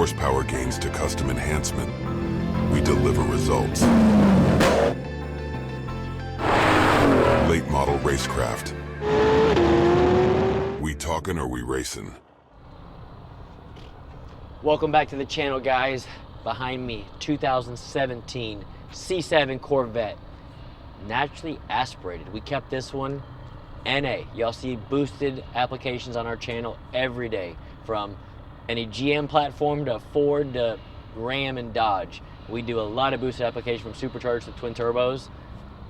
horsepower gains to custom enhancement, we deliver results. Late model racecraft. We talking or we racing? Welcome back to the channel, guys. Behind me, 2017 C7 Corvette, naturally aspirated. We kept this one NA. Y'all see boosted applications on our channel every day, from any GM platform to Ford to Ram and Dodge. We do a lot of boosted application from supercharged to twin turbos.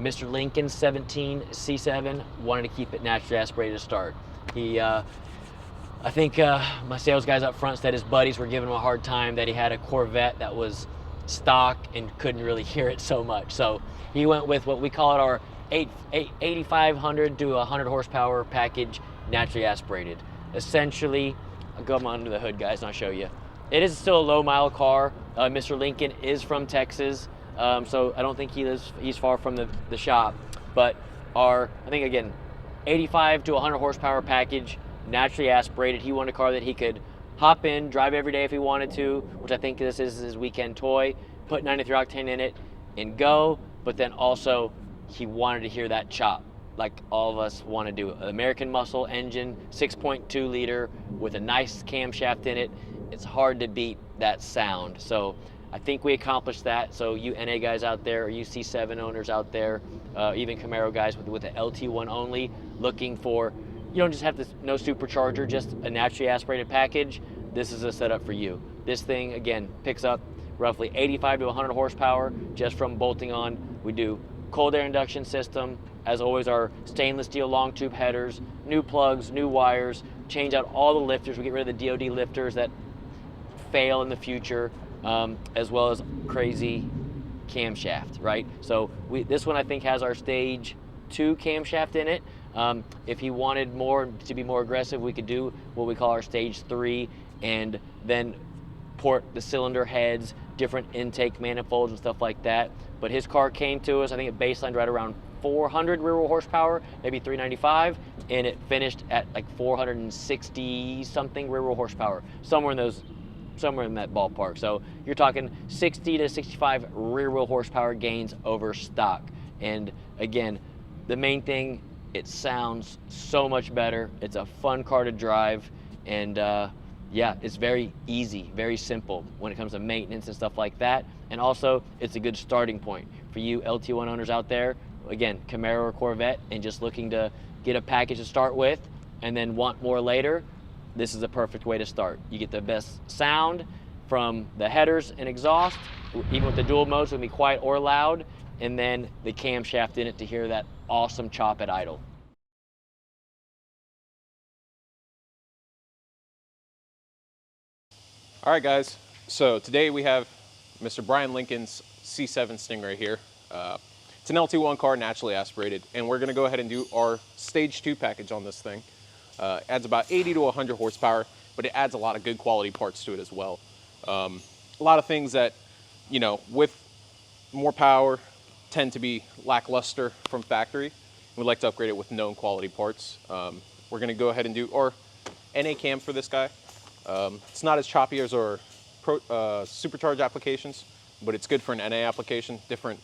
Mr. Lincoln 17 C7 wanted to keep it naturally aspirated to start. I think my sales guys up front said his buddies were giving him a hard time that he had a Corvette that was stock and couldn't really hear it so much. So he went with what we call it our 8,500 to 100 horsepower package, naturally aspirated. Essentially, I'll go under the hood, guys, and I'll show you. It is still a low mile car. Mr. Lincoln is from Texas, so I don't think he's far from the shop. But I think again, 85 to 100 horsepower package, naturally aspirated. He wanted a car that he could hop in, drive every day if he wanted to, which I think this is his weekend toy, put 93 octane in it and go, but then also he wanted to hear that chop like all of us want to do. An American muscle engine, 6.2 liter with a nice camshaft in it. It's hard to beat that sound. So I think we accomplished that. So you NA guys out there, or you C7 owners out there, even Camaro guys with the LT1 only, looking for, you don't just have this no supercharger, just a naturally aspirated package, this is a setup for you. This thing, again, picks up roughly 85 to 100 horsepower just from bolting on. We do cold air induction system, as always, our stainless steel long tube headers, new plugs, new wires, change out all the lifters. We get rid of the DOD lifters that fail in the future, as well as crazy camshaft, right? So this one I think has our stage 2 camshaft in it. If he wanted more, to be more aggressive, we could do what we call our stage 3 and then port the cylinder heads, different intake manifolds and stuff like that. But his car came to us, I think it baselined right around 400 rear wheel horsepower, maybe 395, and it finished at like 460 something rear wheel horsepower, somewhere in that ballpark. So you're talking 60 to 65 rear wheel horsepower gains over stock. And again, the main thing, it sounds so much better. It's a fun car to drive, and yeah, it's very easy, very simple when it comes to maintenance and stuff like that. And also, it's a good starting point for you LT1 owners out there. Again, Camaro or Corvette, and just looking to get a package to start with and then want more later, this is a perfect way to start. You get the best sound from the headers and exhaust, even with the dual modes, it can be quiet or loud, and then the camshaft in it to hear that awesome chop at idle. All right, guys, so today we have Mr. Brian Lincoln's C7 Stingray here. It's an LT1 car, naturally aspirated, and we're gonna go ahead and do our stage 2 package on this thing. Adds about 80 to 100 horsepower, but it adds a lot of good quality parts to it as well. A lot of things that, you know, with more power tend to be lackluster from factory. We'd like to upgrade it with known quality parts. We're gonna go ahead and do our NA cam for this guy. It's not as choppy as our supercharged applications, but it's good for an NA application, different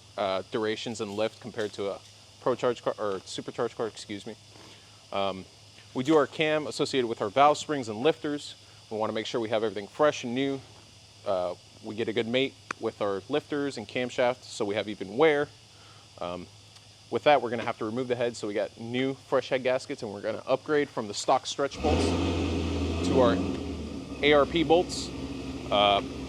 durations and lift compared to a pro-charged car, or supercharged car, excuse me. We do our cam associated with our valve springs and lifters. We want to make sure we have everything fresh and new. We get a good mate with our lifters and camshaft, so we have even wear. With that, we're going to have to remove the head, so we got new fresh head gaskets, and we're going to upgrade from the stock stretch bolts to our ARP bolts.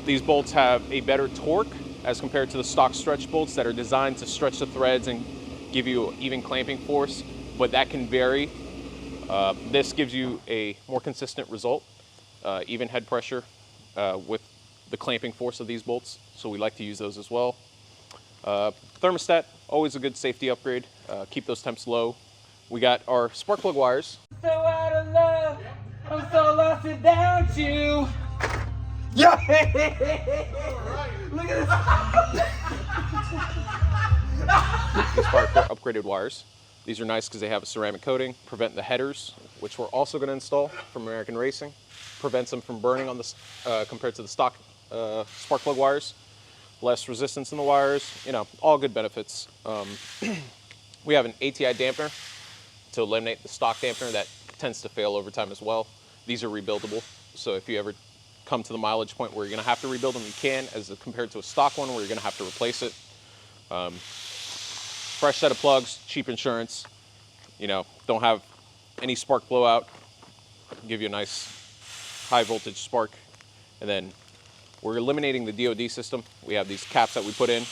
These bolts have a better torque as compared to the stock stretch bolts that are designed to stretch the threads and give you even clamping force, but that can vary. This gives you a more consistent result, even head pressure with the clamping force of these bolts, so we like to use those as well. Thermostat, always a good safety upgrade. Keep those temps low. We got our spark plug wires. So out of love, I'm so lost without you. Yeah! Look at this. These spark plug upgraded wires. These are nice because they have a ceramic coating, prevent the headers, which we're also going to install from American Racing. Prevents them from burning on the compared to the stock spark plug wires, less resistance in the wires, you know, all good benefits. We have an ATI dampener to eliminate the stock dampener that tends to fail over time as well. These are rebuildable, so if you ever come to the mileage point where you're gonna have to rebuild them, you can, as compared to a stock one where you're gonna have to replace it. Fresh set of plugs, cheap insurance, you know, don't have any spark blowout, give you a nice high voltage spark. And then we're eliminating the DOD system. We have these caps that we put in.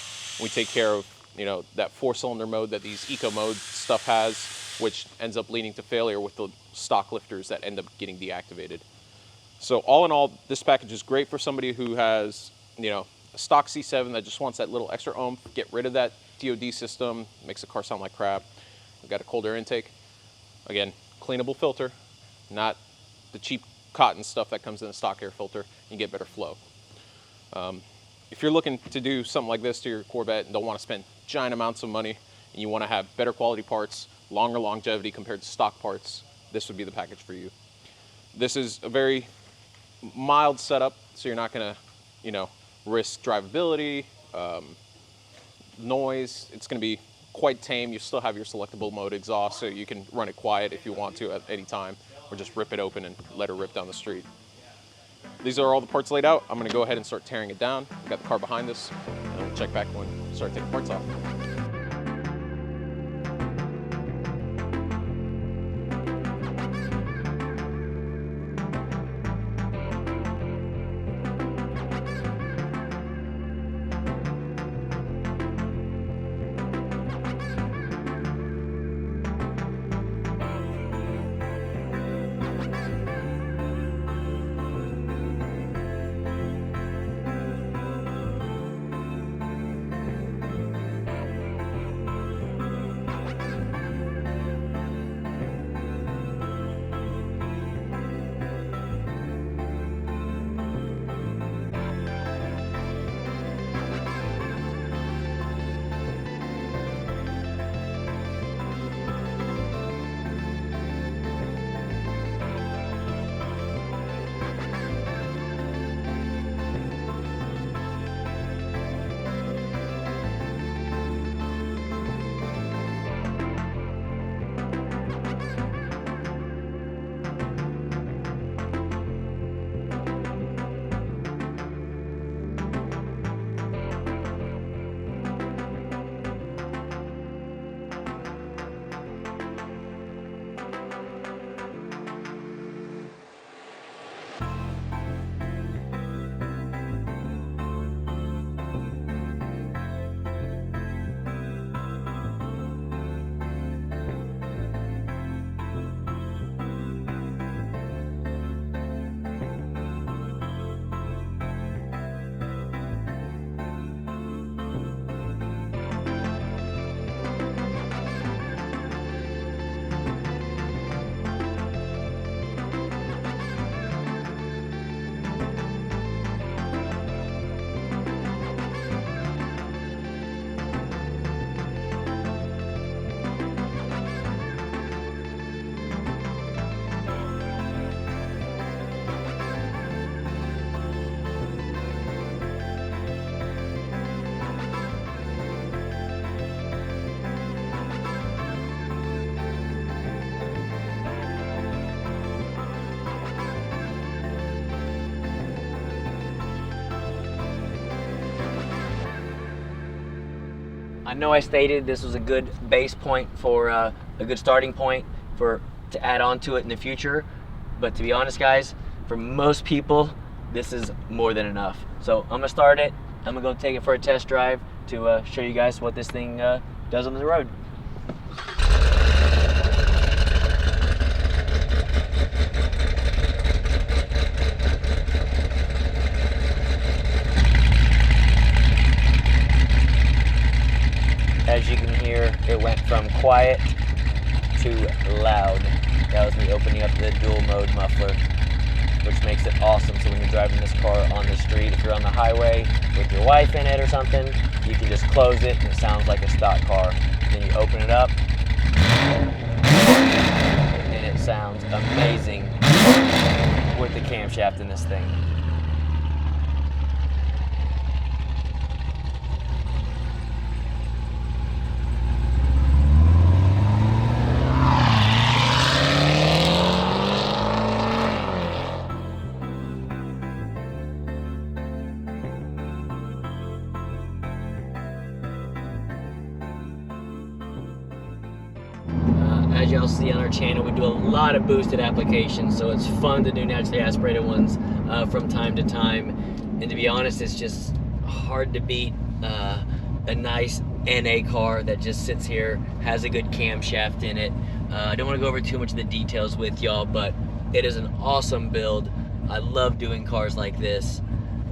We take care of, you know, that 4-cylinder mode that these eco mode stuff has, which ends up leading to failure with the stock lifters that end up getting deactivated. So all in all, this package is great for somebody who has, you know, a stock C7 that just wants that little extra oomph, get rid of that DOD system, makes the car sound like crap. We've got a cold air intake. Again, cleanable filter, not the cheap cotton stuff that comes in a stock air filter. You get better flow. If you're looking to do something like this to your Corvette and don't want to spend giant amounts of money, and you want to have better quality parts, longer longevity compared to stock parts, this would be the package for you. This is a very mild setup, so you're not going to, you know, risk drivability, noise. It's going to be quite tame. You still have your selectable mode exhaust, so you can run it quiet if you want to at any time, or just rip it open and let her rip down the street. These are all the parts laid out. I'm going to go ahead and start tearing it down. We've got the car behind us, and we'll check back when we start taking parts off. I know I stated this was a good base point for a good starting point to add on to it in the future, but to be honest guys, for most people this is more than enough. So I'm gonna start it, I'm gonna go take it for a test drive to show you guys what this thing does on the road. As you can hear, it went from quiet to loud. That was me opening up the dual mode muffler, which makes it awesome. So when you're driving this car on the street, if you're on the highway with your wife in it or something, you can just close it and it sounds like a stock car. Then you open it up and it sounds amazing with the camshaft in this thing. see on our channel, we do a lot of boosted applications, so it's fun to do naturally aspirated ones from time to time. And to be honest, it's just hard to beat a nice NA car that just sits here, has a good camshaft in it. I don't want to go over too much of the details with y'all, but it is an awesome build. I love doing cars like this.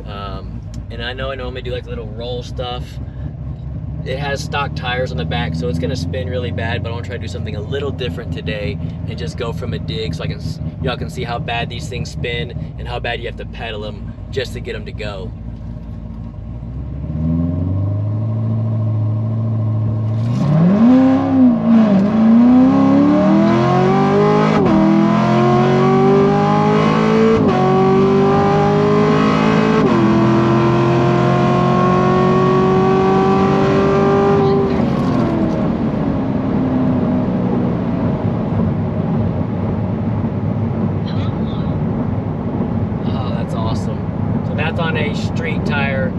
And I know I normally do like little roll stuff. It has stock tires on the back, so it's gonna spin really bad, but I want to try to do something a little different today and just go from a dig so y'all can see how bad these things spin and how bad you have to pedal them just to get them to go. On a street tire,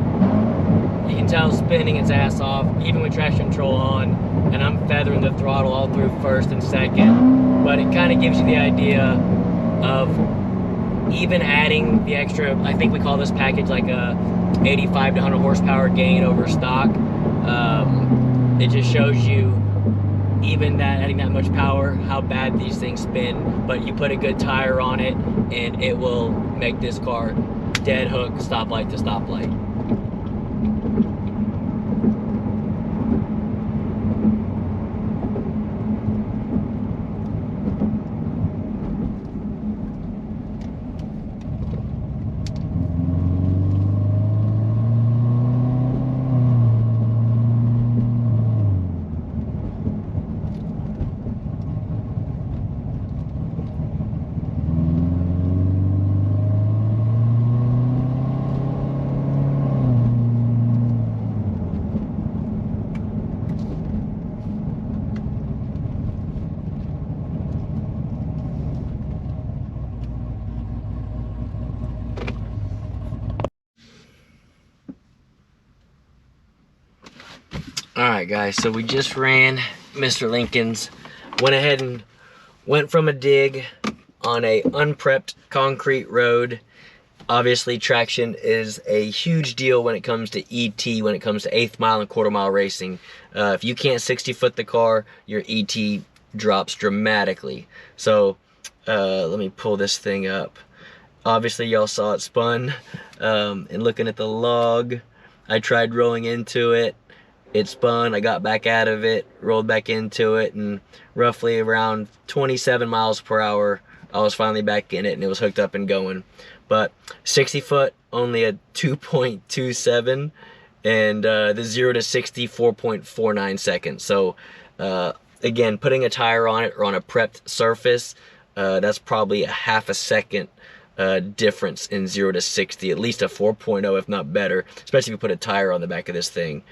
you can tell spinning its ass off even with traction control on, and I'm feathering the throttle all through first and second, but it kind of gives you the idea of even adding the extra, I think we call this package like a 85 to 100 horsepower gain over stock. It just shows you even that adding that much power, how bad these things spin, but you put a good tire on it and it will make this car dead hook, stoplight to stoplight. Alright guys, so we just ran Mr. Lincoln's, went ahead and went from a dig on a unprepped concrete road. Obviously traction is a huge deal when it comes to ET, when it comes to 1/8 mile and 1/4 mile racing. If you can't 60 foot the car, your ET drops dramatically. So let me pull this thing up. Obviously y'all saw it spun, and looking at the log, I tried rolling into it. It spun, I got back out of it, rolled back into it, and roughly around 27 miles per hour, I was finally back in it and it was hooked up and going. But 60 foot, only a 2.27, and the 0 to 60, 4.49 seconds. So again, putting a tire on it or on a prepped surface, that's probably a half a second difference in 0 to 60, at least a 4.0 if not better, especially if you put a tire on the back of this thing.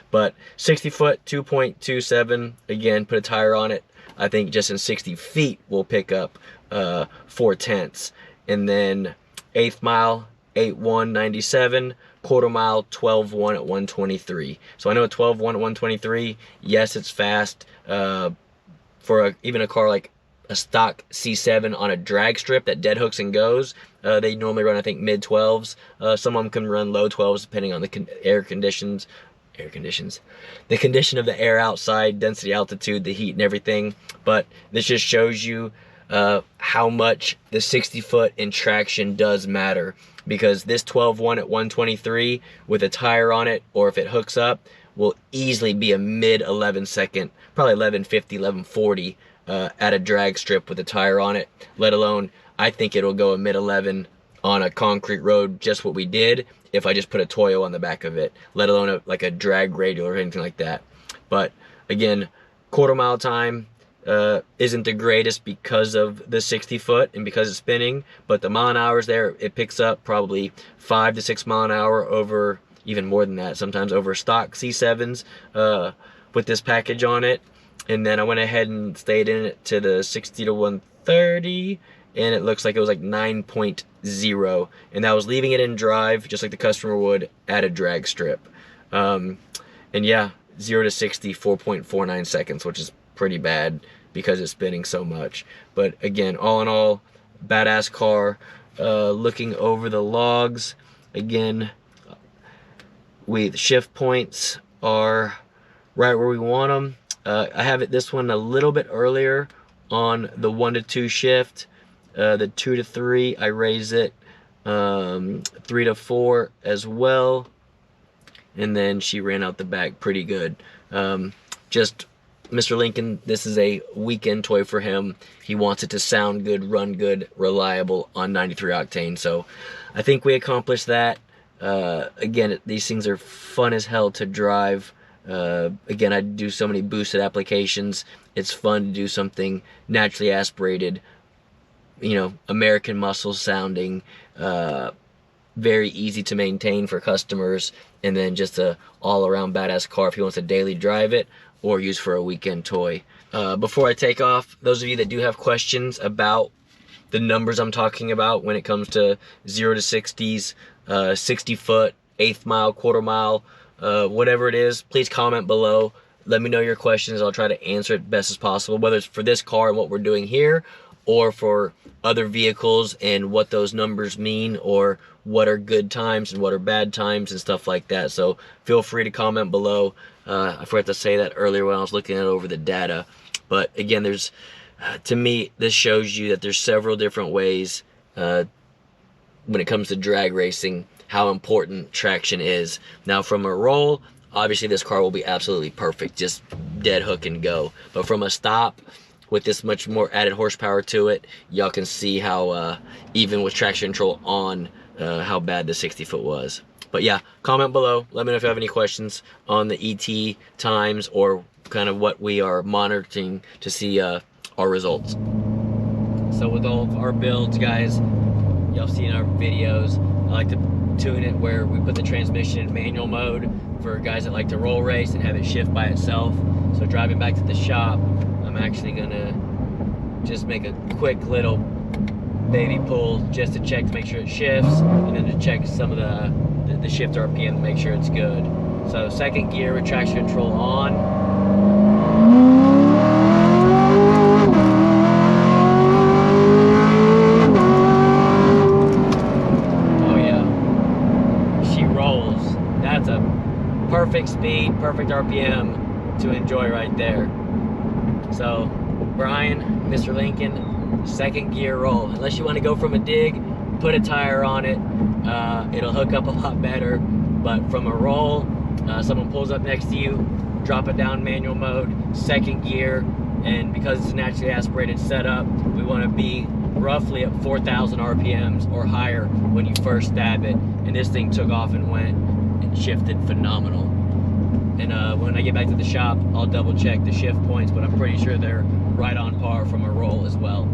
But 60 foot, 2.27, again, put a tire on it. I think just in 60 feet we'll pick up 4/10. And then 1/8 mile, 8.197, 1/4 mile, 12.1 at 123. So I know a 12.1 at 123, yes, it's fast. For even a car like a stock C7 on a drag strip that dead hooks and goes, they normally run, I think, mid 12s. Some of them can run low 12s depending on the the condition of the air outside, density, altitude, the heat and everything. But this just shows you how much the 60 foot in traction does matter, because this 12.1 at 123 with a tire on it, or if it hooks up, will easily be a mid 11 second, probably 11.50, 11.40 at a drag strip with a tire on it, let alone I think it'll go a mid 11 on a concrete road, just what we did, if I just put a Toyo on the back of it, let alone like a drag radial or anything like that. But again, 1/4 mile time isn't the greatest because of the 60 foot and because it's spinning, but the mile an hours there, it picks up probably 5 to 6 mile an hour over, even more than that, sometimes over stock C7s with this package on it. And then I went ahead and stayed in it to the 60 to 130, and it looks like it was like 9.0, and that was leaving it in drive just like the customer would at a drag strip. And yeah, 0 to 60, 4.49 seconds, which is pretty bad. because it's spinning so much. But again, all in all, badass car. Looking over the logs, again, the shift points are right where we want them. I have this one a little bit earlier on the 1 to 2 shift. The 2 to 3, I raise it. 3 to 4 as well. And then she ran out the back pretty good. Just Mr. Lincoln, this is a weekend toy for him. He wants it to sound good, run good, reliable on 93 octane. So I think we accomplished that. Again, these things are fun as hell to drive. Again, I do so many boosted applications. It's fun to do something naturally aspirated, you know, American muscle sounding, very easy to maintain for customers, and then just a all-around badass car if he wants to daily drive it or use for a weekend toy. Before I take off, those of you that do have questions about the numbers I'm talking about when it comes to 0 to 60s, 60 foot, 1/8 mile, 1/4 mile, whatever it is, please comment below. Let me know your questions. I'll try to answer it best as possible, whether it's for this car and what we're doing here, or for other vehicles and what those numbers mean, or what are good times and what are bad times and stuff like that. So feel free to comment below. I forgot to say that earlier when I was looking over the data. But again, there's, to me, this shows you that there's several different ways when it comes to drag racing, how important traction is. Now from a roll, obviously this car will be absolutely perfect, just dead hook and go. But from a stop, with this much more added horsepower to it, y'all can see how, even with traction control on, how bad the 60 foot was. But yeah, comment below. Let me know if you have any questions on the ET times or kind of what we are monitoring to see our results. So with all of our builds, guys, y'all seen our videos, I like to tune it where we put the transmission in manual mode for guys that like to roll race and have it shift by itself. So driving back to the shop, I'm actually gonna just make a quick little baby pull just to check to make sure it shifts, and then to check some of the shift RPM to make sure it's good. So second gear with traction control on. Oh yeah, she rolls. That's a perfect speed, perfect RPM to enjoy right there. So Brian, Mr. Lincoln, second gear roll. Unless you want to go from a dig, put a tire on it. It'll hook up a lot better. But from a roll, someone pulls up next to you, drop it down manual mode, second gear, and because it's a naturally aspirated setup, we want to be roughly at 4,000 RPMs or higher when you first stab it. And this thing took off and went and shifted phenomenal. And when I get back to the shop, I'll double check the shift points, but I'm pretty sure they're right on par from a roll as well.